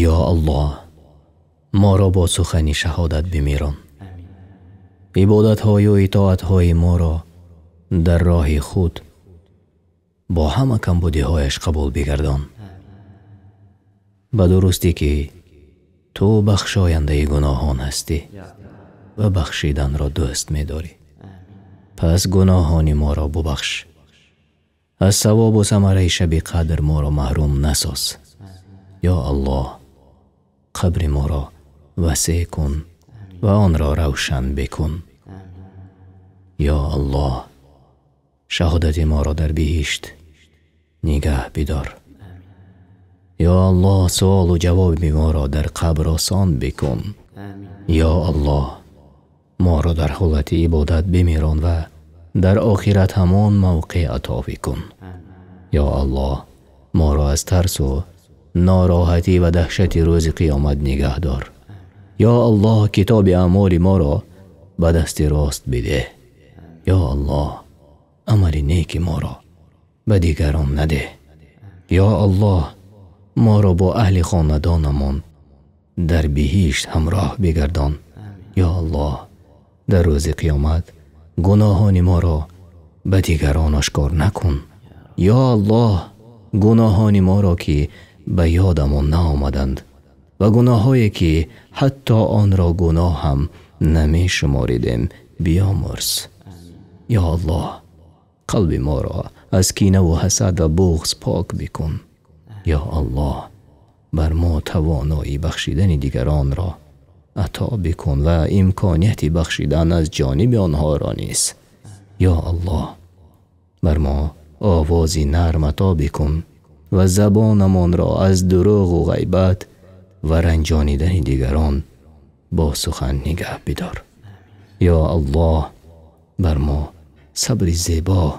یا الله ما را با سخن شهادت بمیران. عبادت های و اطاعت های ما را در راه خود با همه کمبودی هایش قبول بگردان. به درستی که تو بخشاینده گناهان هستی و بخشیدن را دوست می داری. پس گناهان ما را ببخش. از ثواب و ثمره شب قدر ما را محروم نساز. یا الله قبر ما را وسع کن و آن را روشن بکن. یا الله شهادت ما را در بهشت نگه بدار. یا الله سوال و جواب ما را در قبر آسان بکن. یا الله ما را در حالت عبادت بمیران و در آخرت همان موقع عطا بکن. یا الله ما را از ترس و ناراحتی و دهشت روز قیامت نگه دار. یا الله کتاب اعمال ما را به دست راست بده. یا الله عمل نیک ما را به دیگران نده. یا الله ما را با اهل خاندانمان در بهشت همراه بگردان. یا الله در روز قیامت گناهان ما را به دیگران آشکار نکن. یا الله گناهان ما را که به یادمان نآمدند و گناهایی که حتی آن را گناه هم نمی شماریدیم بیامرز. یا الله قلب ما را از کینه و حسد و بغض پاک بکن. یا الله بر ما توانایی بخشیدن دیگران را عطا بکن و امکانیت بخشیدن از جانب آنها را نیست. یا الله بر ما آوازی نرم عطا بکن و زبانمان را از دروغ و غیبت و رنجانیدن دیگران با سخن نگه بدار. یا الله بر ما صبر زیبا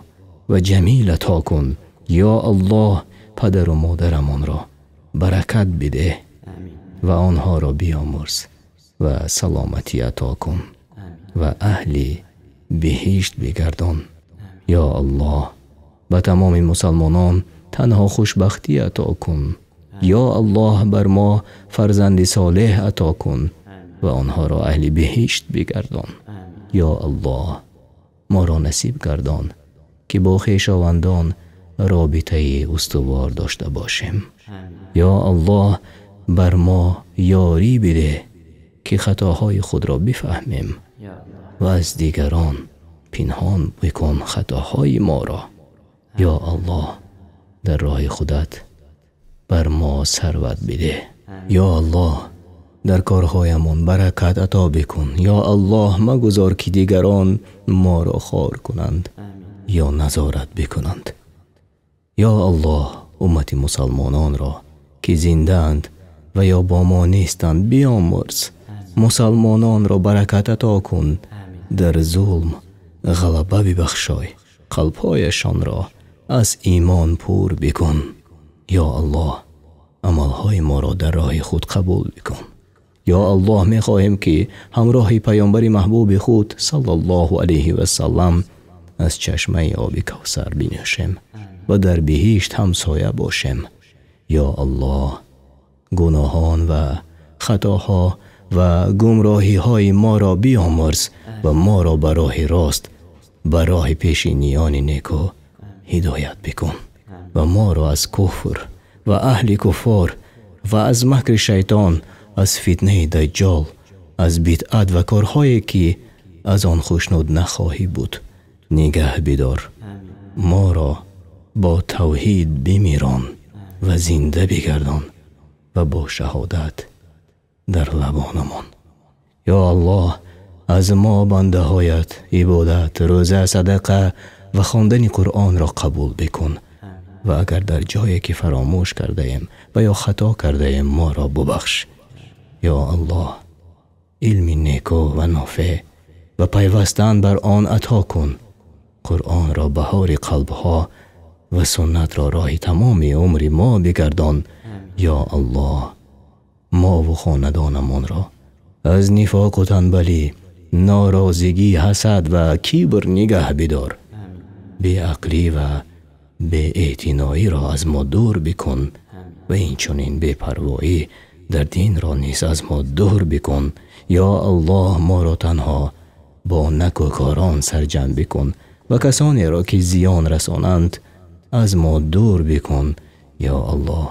و جمیل عطا کن. یا الله پدر و مادرمان را برکت بده و آنها را بیامرز و سلامتی عطا کن و اهل بهشت بگردان. یا الله به تمام مسلمانان تنها خوشبختی عطا کن. یا الله بر ما فرزند صالح عطا کن و آنها را اهل بهشت بگردان. یا الله ما را نصیب گردان که با خویشاوندان رابطه استوار داشته باشیم. یا الله بر ما یاری بده که خطاهای خود را بفهمیم و از دیگران پنهان بکن خطاهای ما را. یا الله در راه خودت بر ما ثروت بده. یا الله در کارهایمان برکت عطا بکن. یا الله مگذار که دیگران ما را خوار کنند یا نظارت بکنند. یا الله امت مسلمانان را که زنده اند و یا با ما نیستند بیامرز. مسلمانان را برکت عطا کن. در ظلم غلبه ببخشای. قلبهایشان را از ایمان پر بکن. یا الله عملهای ما را در راه خود قبول بکن. یا الله می خواهیم که همراه پیامبر محبوب خود صلی الله علیه و سلم از چشمه آب کوثر بنوشیم و در بهشت همسایه باشیم. یا الله گناهان و خطاها و گمراهی های ما را بیامرز و ما را به راه راست به راه پیشینیان نیکو هدایت بکن و ما را از کفر و اهل کفار و از مکر شیطان، از فتنه دجال، از بدعت و کارهایی که از آن خوشنود نخواهی بود نگه بدار. ما را با توحید بمیران و زنده بگردان و با شهادت در لبانمان. یا الله از ما بنده هایت عبادت، روزه، صدقه و خواندن قرآن را قبول بکن و اگر در جایی که فراموش کرده ایم و یا خطا کرده ایم ما را ببخش. یا الله علم نیکو و نافع و پیوستن بر آن عطا کن. قرآن را بهار قلبها و سنت را راه تمام عمر ما بگردان. یا الله ما و خاندانمان را از نفاق و تنبلی، ناراضگی، حسد و کبر نگه بدار. بی عقلی و بی اعتنایی را از ما دور بکن و این چنین بی پروایی در دین را نیز از ما دور بکن. یا الله ما را تنها با نکوکاران سرجم بکن و کسانی را که زیان رسانند از ما دور بکن. یا الله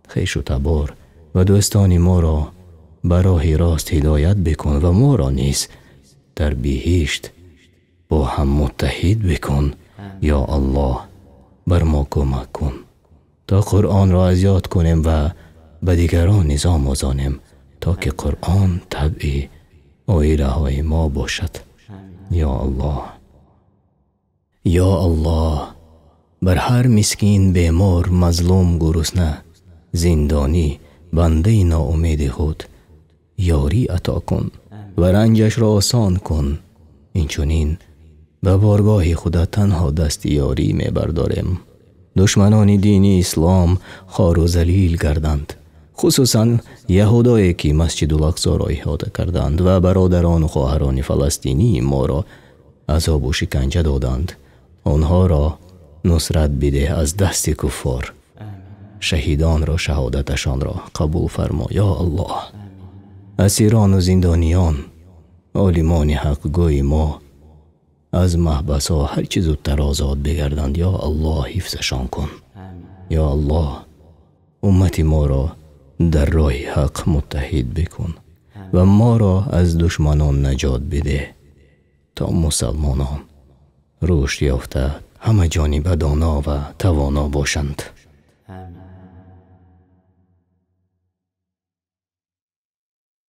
خویش و تبار و دوستان ما را به راه راست هدایت بکن و ما را نیز در بهشت با هم متحد بکن. یا الله بر ما کمک کن تا قرآن را از یاد کنیم و به دیگران نیز آموزانیم تا که قرآن طبع آیله های ما باشد. یا الله یا الله بر هر مسکین، بیمار، مظلوم، گرسنه، زندانی، بنده ناامید خود یاری عطا کن و رنجش را آسان کن. اینچنین به بارگاه خدا تنها دست یاری می برداریم. دشمنان دینی اسلام خوار و ذلیل گردند، خصوصا یهودایی که مسجد الاقصی را احاطه کردند و برادران و خواهران فلسطینی ما را عذاب و شکنجه دادند. آنها را نصرت بده از دست کفار. شهیدان را شهادتشان را قبول فرما. یا الله اسیران و زندانیان، عالمان حق گوی ما از محبس ها هر چیز زودتر آزاد بگردند. یا الله حفظشان کن. یا الله امت ما را در راه حق متحد بکن و ما را از دشمنان نجات بده تا مسلمانان رشد یافته همه جانبه دانا و توانا باشند.